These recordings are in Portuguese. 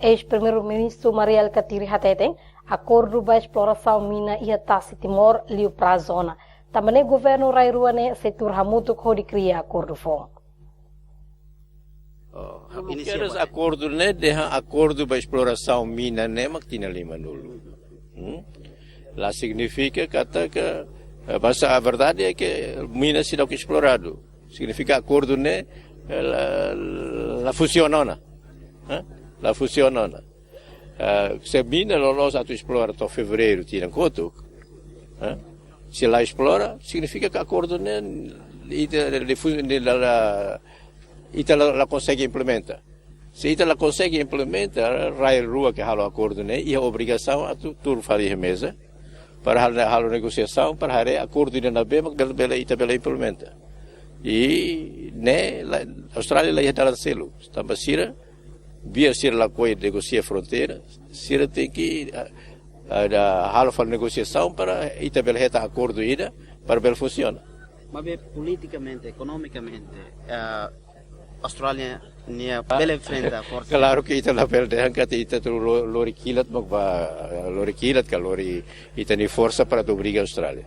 ex-primeiro-ministro Mariel Katiri Hateteng, acordo para exploração mina e Tassi Timor liu para a zona. Também o governo Rairuane setor hamutu que cria acordo fom. Queres acordo né de acordo para exploração mina né mas tinha lima nulo. Lá significa que mas a verdade é que mina se não explorado. Significa acordo né la funciona. La funciona. Se mina nós a explora até fevereiro tinha conto. Se ela explora, significa que acordo né ela consegue implementar. Se ela consegue implementar, a rua que há o acordo né e a obrigação a tudo fazer mesa para a negociação para a acordo na bema que ela implementa. E né a Austrália lá ia selo, está basira via ser lá coisa negociar fronteira, se tem que a negociação para ela acordo ida para ela funciona. Mas politicamente, economicamente, a Austrália nia bela enfrenta força. Claro que ita na pele angkat ita tu lori kilat que lori ita ni força para obrigar a Austrália.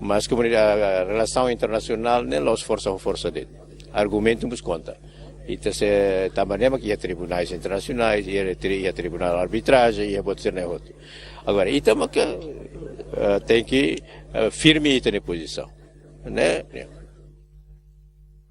Mas comunidade a relação internacional né los força dele. Argumento nos conta. Ita se tamanema que ia tribunais internacionais, ia tribunal de arbitragem, ia pode ser negócio. Agora ita tem que firme ita na posição, né?